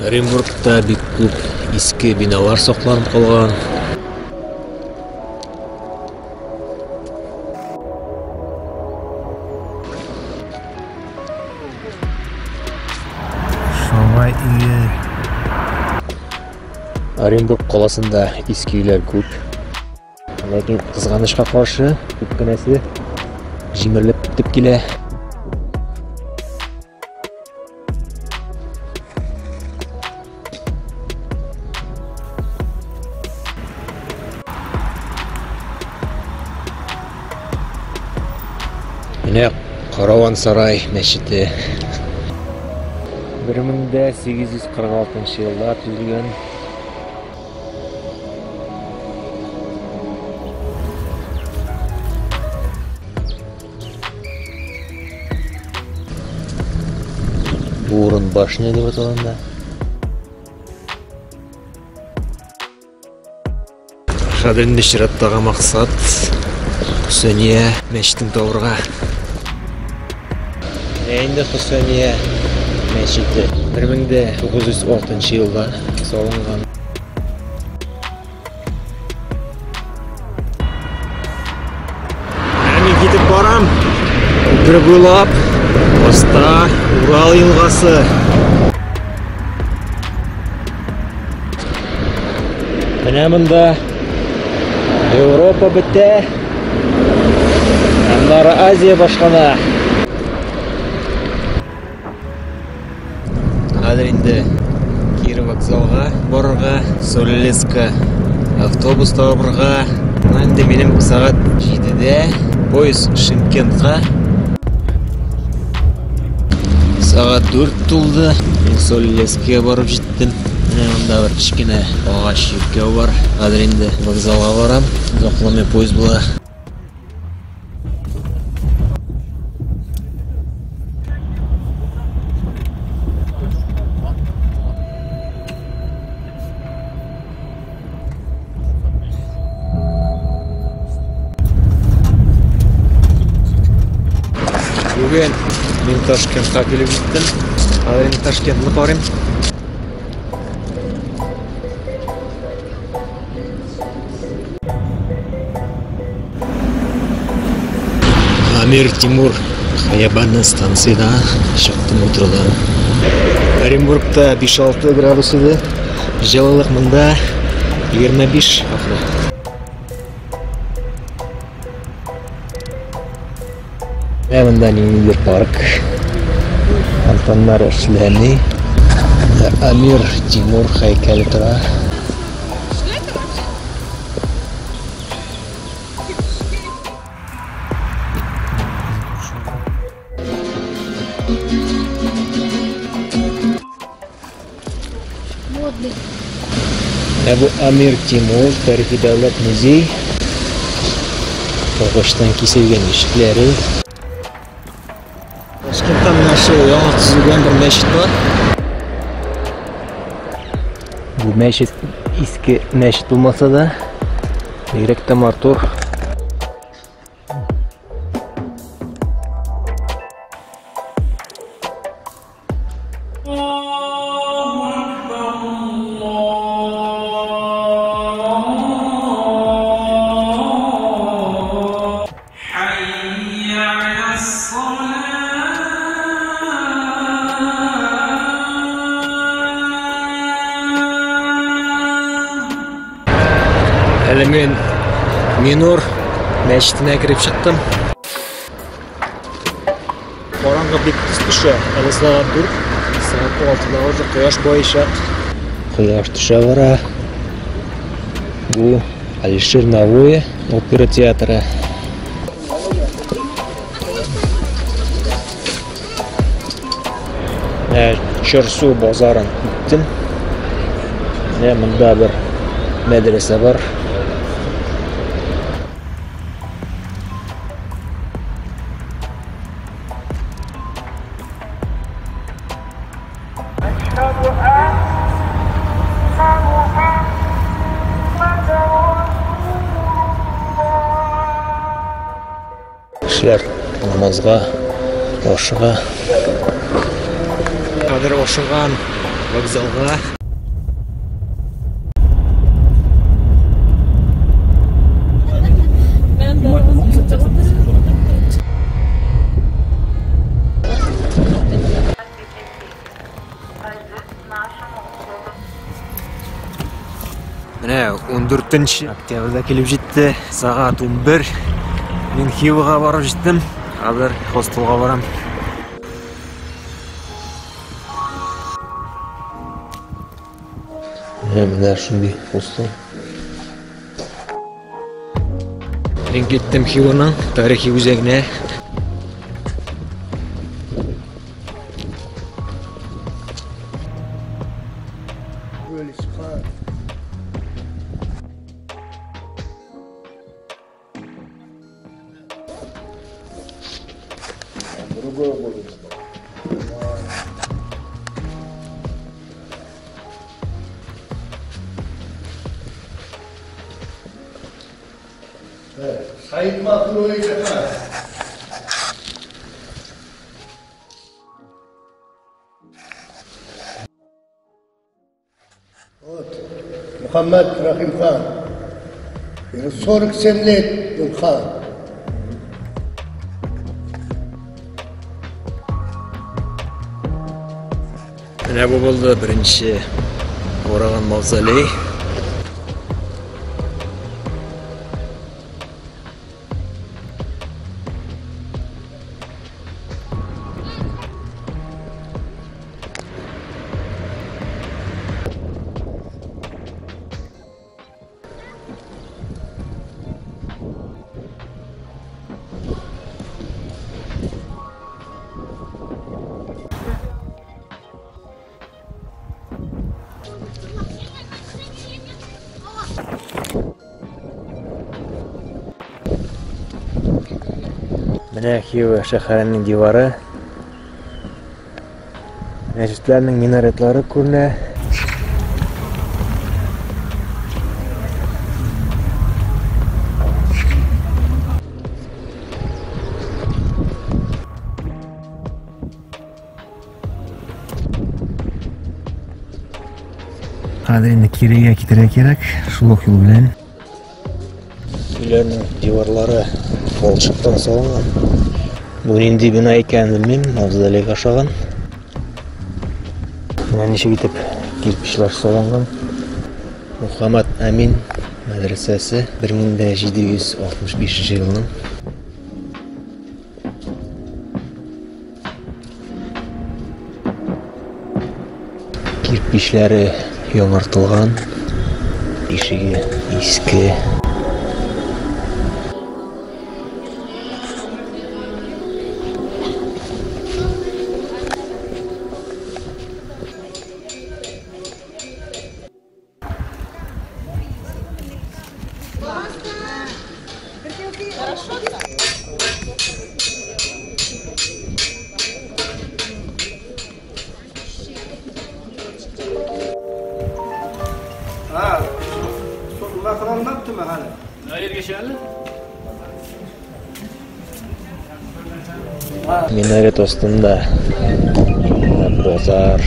Оренбургта бик күп иске биналар сакланып калган. Шамай үйі. Оренбург қаласында иске үйлер көп. Ләкин кызганычка каршы күп кенәсе җимерелеп битеп килә. Менә Караван сарай мәчете 1846 елда төзелгән. Бурын башня дип аталганда. Шадринде чираттагы максат Хөсәния мәчетен табырга. Инде Хөсәния мәчете 1906 елда салынган. Мен китеп барам. Бер буйлап Оста Урал елгасы. Менә монда Европа бетә. Аннары Азия башкана. Хәзер инде Киров вокзалга барырга, Солилецка автобус табырга. Инде минем сагат 7дә поезд Шымкентка. Сагат 4 тулды. Мин Солилецкага барып җиттем. Менә монда бер кичкенә агач юккә бар. Хәзер инде вокзалга барам. Озакламый поезд була. Бүген мин Ташкентка килеп җиттем. Хәзер инде Ташкентны карыйм. Амир Тимур Хаябаны станцияда чыктым метродан. Оренбургта 5-6 градус иде. Җылылык монда 25 ахры. Монда Ниндер парк. Антоннар эшләми. Амир Тимур һәйкәле тора. Бу Амир Тимур тарихи дәүләт музей. Тагыштан киселгән ишекләре. Ташкентта менә шул яңа төзелгән бер мәчет бар. Бу мәчет иске мәчет булмаса да, бигрәк тә матур. Әле мен Минор мәчетенә кирип чыктым. Караңгы бик тиз төшә. Әле сагат 4, сагат 6да уже кояш байышак. Кояш төшә бара. Бу Алишер Навоя опера театры. Чырсу базарын иттем. Монда бер мәдрәсә бар. Кешеләр намазга, ашыга. Хәзер ашыган вокзалға. Міне 14 октябрьда келіп жетті, сағат 11. Мен Хиваға барып жеттім, қазір хостелға барам. Міне шындай хостел. Мен кеттім Хиваның тарихи өзегіне. Sayın Mahmut Hoca. Muhammed Rahim Khan. 40 senelik bir khan. Mine bu buldu birinci Orağan mavzoley. Mine Xiva şehrining divarı. Mescitlarning minaretlari ko'rina. Hadi endi Kiriga ketira kerak, shul yo'l bilan. Uylarning divarlari balchiqdan solingan. Bu endi bina ekanini bilmayman, mavzoleyga o'xshagan. Mana necha bitib kirpishlar solingan. Muhammad Amin madrasasi 1765-yilning. Kirpishlari yong'irtilgan. Eshigi eski. Minaret ostunda bozor.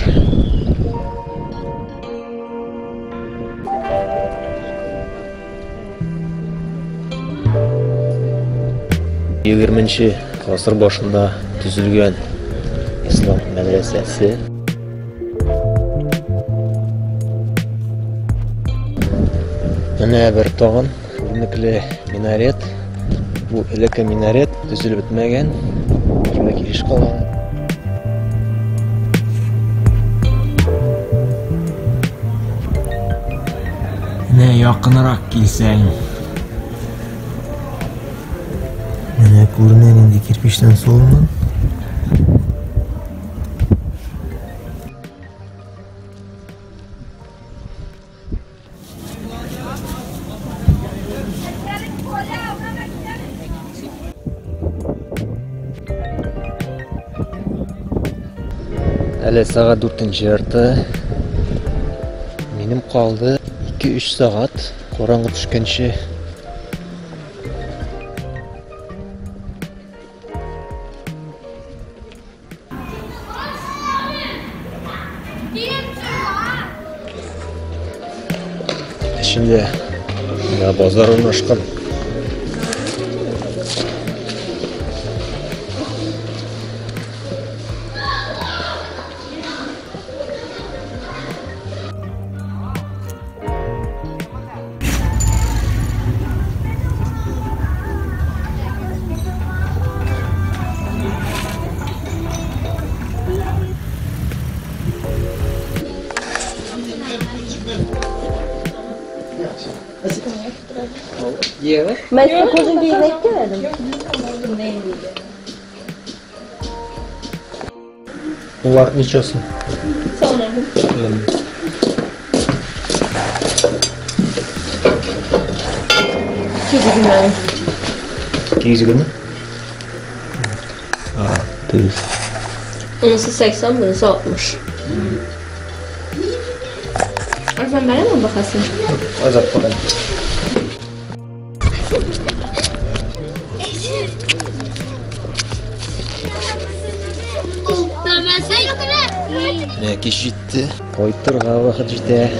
20-asr boshida tuzilgan islom madrasasi. Mana bir tog'in o'rnikli minaret. Bu ilaka minaret tuzilib bitmagan. Yo'lga kirish qolgan. Ne yaqinroq kelsang. Mana ko'rinaman endi kirpishdan so'lman. Hali saat 4:30. Menim qoldi 2-3 soat qorong'i tushguncha. içinde ya bazar ornaşkan. Ben size koca bir yemek demedim. Ular neçəsin? Sonra. Kedi günler. Gezi günü? Değil. Onası 80, burası 60. Sen bana mı bakasın? Azat bakalım. Ne kişi gitti? Koytur kahve gitti.